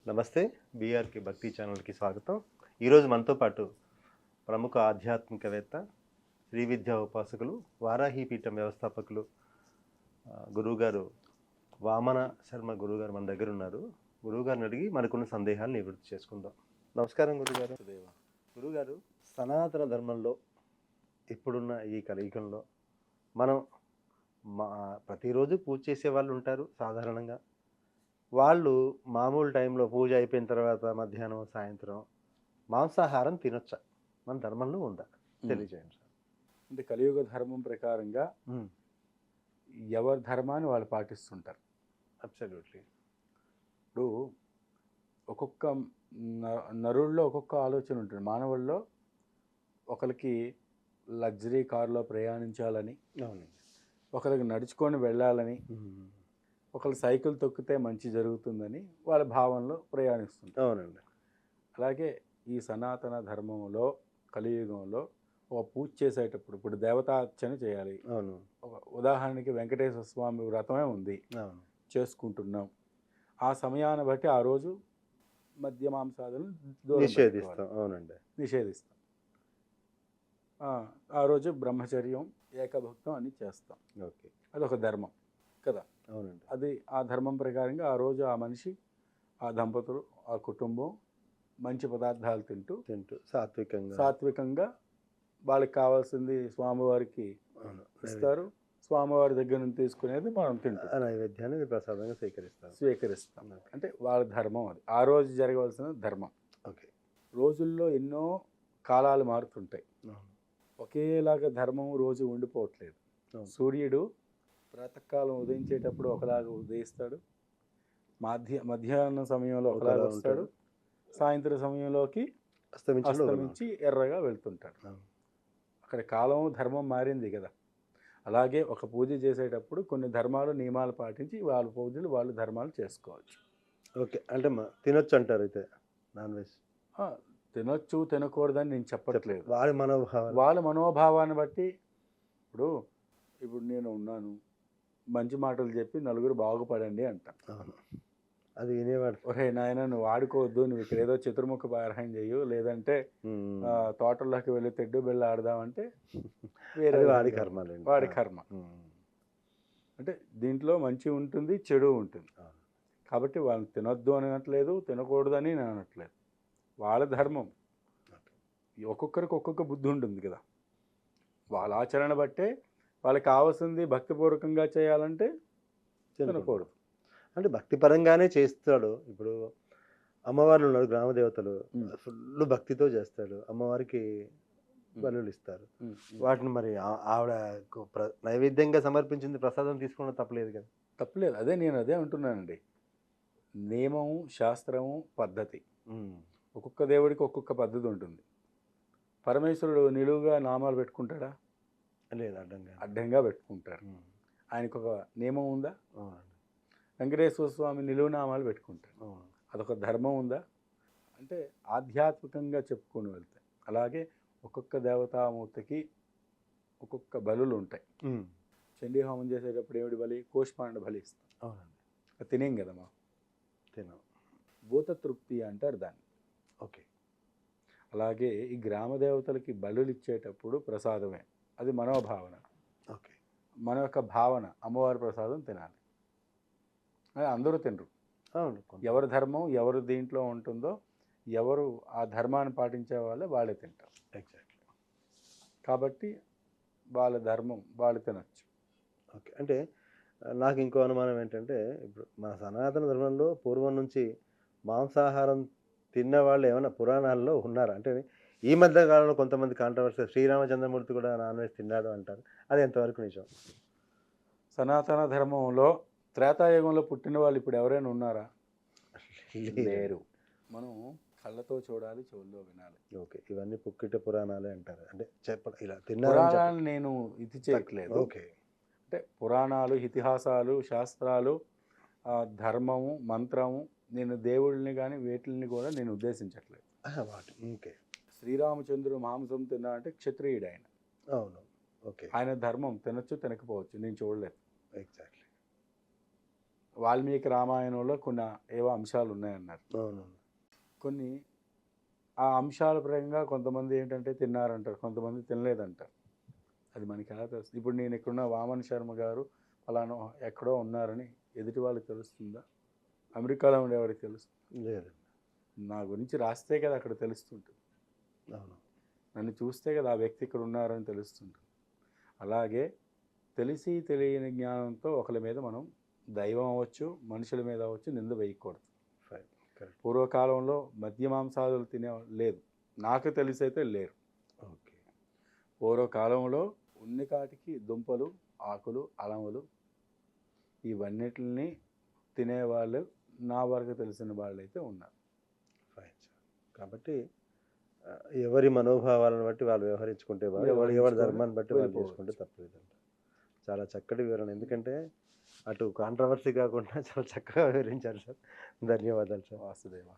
నమస్తే. బీఆర్‌కే భక్తి ఛానల్‌కి స్వాగతం. ఈరోజు మనతో పాటు ప్రముఖ ఆధ్యాత్మికవేత్త, శ్రీ విద్యా ఉపాసకులు, వారాహి పీఠం వ్యవస్థాపకులు గురువుగారు వామన శర్మ గురువుగారు మన దగ్గర ఉన్నారు. గురువుగారిని అడిగి మనకున్న సందేహాలు నివృత్తి చేసుకుందాం. నమస్కారం గురుగారు. గురుగారు, సనాతన ధర్మంలో ఇప్పుడున్న ఈ కలియుగంలో మనం ప్రతిరోజు పూజ చేసే వాళ్ళు ఉంటారు సాధారణంగా. వాళ్ళు మామూలు టైంలో పూజ అయిపోయిన తర్వాత మధ్యాహ్నం, సాయంత్రం మాంసాహారం తినొచ్చా? మన ధర్మంలో ఉందా? తెలియజేయండి సార్. అంటే కలియుగ ధర్మం ప్రకారంగా ఎవరి ధర్మాన్ని వాళ్ళు పాటిస్తుంటారు. అబ్సల్యూట్లీ. ఇప్పుడు ఒక్కొక్క నరుల్లో ఒక్కొక్క ఆలోచన ఉంటుంది. మానవుల్లో ఒకరికి లగ్జరీ కారులో ప్రయాణించాలని, ఒకరికి నడుచుకొని వెళ్ళాలని, ఒకరు సైకిల్ తొక్కితే మంచి జరుగుతుందని వాళ్ళ భావనలో ప్రయాణిస్తుంటారు. అవునండి. అలాగే ఈ సనాతన ధర్మంలో కలియుగంలో ఒక పూజ చేసేటప్పుడు ఇప్పుడు దేవతార్చన చేయాలి. అవును. ఉదాహరణకి వెంకటేశ్వర స్వామి వ్రతమే ఉంది, చేసుకుంటున్నాం. ఆ సమయాన్ని బట్టి ఆ రోజు మద్య మాంసాదులను నిషేధిస్తాం. అవునండి, నిషేధిస్తాం. ఆ రోజు బ్రహ్మచర్యం, ఏకభక్తం అన్ని చేస్తాం. ఓకే, అదొక ధర్మం కదా. అవునండి. అది ఆ ధర్మం ప్రకారంగా ఆ రోజు ఆ మనిషి, ఆ దంపతులు, ఆ కుటుంబం మంచి పదార్థాలు తింటూ సాత్వికంగా వాళ్ళకి కావాల్సింది స్వామివారికి ఇస్తారు. స్వామివారి దగ్గర నుంచి తీసుకునేది మనం తింటాం, నైవేద్యాన్ని ప్రసాదంగా స్వీకరిస్తాం. అంటే వాళ్ళ ధర్మం అది, ఆ రోజు జరగవలసిన ధర్మం. ఓకే. రోజుల్లో ఎన్నో కాలాలు మారుతుంటాయి, ఒకేలాగా ధర్మం రోజు ఉండిపోవట్లేదు. సూర్యుడు ప్రాతకాలం ఉదయించేటప్పుడు ఒకలాగా ఉదయిస్తాడు, మధ్యాహ్నం సమయంలో ఒకలాగా వస్తాడు, సాయంత్రం సమయంలోకి అస్తమించి ఎర్రగా వెళ్తుంటాడు. అక్కడ కాలం ధర్మం మారింది కదా. అలాగే ఒక పూజ చేసేటప్పుడు కొన్ని ధర్మాలు నియమాలు పాటించి వాళ్ళ పూజలు వాళ్ళు ధర్మాలు చేసుకోవచ్చు. ఓకే. అంటే తినొచ్చు అంటారు అయితే నాన్ వెజ్? తినొచ్చు, తినకూడదని నేను చెప్పట్లేదు. వాళ్ళ మనోభావాన్ని బట్టి. ఇప్పుడు నేను ఉన్నాను, మంచి మాటలు చెప్పి నలుగురు బాగుపడండి అంటాను. అది వినేవాడు, ఒరే నాయన నువ్వు ఆడుకోవద్దు, నువ్వు ఇక్కడ ఏదో చతుర్ముఖ పారాయణ చెయ్యు, లేదంటే తోటల్లోకి వెళ్ళి తెడ్డు బిళ్ళ ఆడదామంటే వేరే వాడి కర్మ. అంటే దీంట్లో మంచి ఉంటుంది, చెడు ఉంటుంది. కాబట్టి వాళ్ళని తినొద్దు అనట్లేదు, తినకూడదు అని నేను అనట్లేదు. వాళ్ళ ధర్మం. ఒక్కొక్కరికి ఒక్కొక్క బుద్ధి ఉంటుంది కదా. వాళ్ళ ఆచరణ బట్టే వాళ్ళకి కావాల్సింది భక్తిపూర్వకంగా చేయాలంటే తినకూడదు. అంటే భక్తిపరంగానే చేస్తాడు. ఇప్పుడు అమ్మవార్లు ఉన్నారు, గ్రామ దేవతలు, ఫుల్ భక్తితో చేస్తాడు, అమ్మవారికి బలులు ఇస్తారు. వాటిని మరి ఆవిడ నైవేద్యంగా సమర్పించింది ప్రసాదం తీసుకోవడం తప్పలేదు కదా. తప్పలేదు, నేను అదే అంటున్నానండి. నియమము, శాస్త్రము, పద్ధతి. ఒక్కొక్క దేవుడికి ఒక్కొక్క పద్ధతి ఉంటుంది. పరమేశ్వరుడు నిలువుగా నామాలు పెట్టుకుంటాడా? లేదు, అడ్డంగా పెట్టుకుంటారు. ఆయనకు ఒక నియమం ఉందా? వెంకటేశ్వర స్వామి నిలువు నామాలు పెట్టుకుంటారు. అదొక ధర్మం ఉందా? అంటే ఆధ్యాత్మికంగా చెప్పుకొని వెళ్తాయి. అలాగే ఒక్కొక్క దేవతామూర్తికి ఒక్కొక్క బలులు ఉంటాయి. చండీ హోమం చేసేటప్పుడు ఏమిటి బలి? కోష్మాండ బలి ఇస్తాం. అవునండి. తినేం కదమ్మా, భూత తృప్తి అంటారు దాన్ని. ఓకే. అలాగే ఈ గ్రామ దేవతలకి బలులు ఇచ్చేటప్పుడు ప్రసాదమే, అది మనోభావన. ఓకే. మన యొక్క భావన, అమ్మవారి ప్రసాదం తినాలి. అందరూ తినరు. ఎవరి ధర్మం ఎవరు దీంట్లో ఉంటుందో, ఎవరు ఆ ధర్మాన్ని పాటించే వాళ్ళే తింటారు. ఎగ్జాక్ట్లీ. కాబట్టి వాళ్ళ ధర్మం వాళ్ళు తినచ్చు. ఓకే. అంటే నాకు ఇంకో అనుమానం ఏంటంటే, ఇప్పుడు మన సనాతన ధర్మంలో పూర్వం నుంచి మాంసాహారం తిన్న వాళ్ళు ఏమైనా పురాణాల్లో ఉన్నారా? అంటే ఈ మధ్య కాలంలో కొంతమంది కాంట్రవర్సీ, శ్రీరామచంద్రమూర్తి కూడా నాన్ వెజ్ తిన్నాడు అంటారు. అది ఎంతవరకు నిజం? సనాతన ధర్మంలో త్రేతాయుగంలో పుట్టిన వాళ్ళు ఇప్పుడు ఎవరైనా ఉన్నారా? లేరు. మనం కళ్ళతో చూడాలి, చెవుల్లో వినాలి. ఓకే. ఇవన్నీ పుక్కిట పురాణాలే అంటారు. అంటే ఇలా పురాణాలు నేను ఇది చేయట్లేదు. ఓకే. అంటే పురాణాలు, ఇతిహాసాలు, శాస్త్రాలు, ధర్మము, మంత్రము, నేను దేవుళ్ళని కానీ వేటిని కూడా నేను ఉద్దేశించట్లేదు. ఓకే. శ్రీరామచంద్రుడు మాంసం తిన్నా అంటే క్షత్రియుడు ఆయన. అవును. ఓకే. ఆయన ధర్మం తినచ్చు, తినకపోవచ్చు, నేను చూడలేదు. ఎగ్జాక్ట్లీ. వాల్మీకి రామాయణంలో కొన్ని ఏవో అంశాలు ఉన్నాయన్నారు. అవును. కొన్ని ఆ అంశాల పరంగా కొంతమంది ఏంటంటే తిన్నారంటారు, కొంతమంది తినలేదంటారు. అది మనకి ఎలా తెలుస్తుంది? ఇప్పుడు నేను ఇక్కడున్న వామన్ శర్మ గారు ఫలానా ఎక్కడో ఉన్నారని ఎదుటి వాళ్ళకి తెలుస్తుందా? అమెరికాలో ఉండేవాడికి తెలుస్తుంది. లేదు. నా గురించి రాస్తే కదా అక్కడ తెలుస్తుంటుంది. అవును. నన్ను చూస్తే కదా ఆ వ్యక్తి ఇక్కడ ఉన్నారని తెలుస్తుంటుంది. అలాగే తెలిసి తెలియని జ్ఞానంతో ఒకరి మీద మనం దైవం అవ్వచ్చు, మనుషుల మీద అవ్వచ్చు నింద వేయకూడదు. కరెక్ట్. పూర్వకాలంలో మద్య మాంసాదులు తినే లేదు, నాకు తెలిసైతే లేరు. ఓకే. పూర్వకాలంలో ఉన్నికాటికి దుంపలు, ఆకులు, అలములు ఇవన్నిటిని తినేవాళ్ళు నా వరకు తెలిసిన వాళ్ళైతే ఉన్నారు. Fine sir. కాబట్టి ఎవరి మనోభావాలను బట్టి వాళ్ళు వ్యవహరించుకుంటే ఎవరి ధర్మాన్ని బట్టి వాళ్ళు చేసుకుంటే తప్పలేదంట. చాలా చక్కటి వివరణ. ఎందుకంటే అటు కాంట్రవర్సీ కాకుండా చాలా చక్కగా వివరించారు సార్. ధన్యవాదాలు సార్. వాసుదేవ.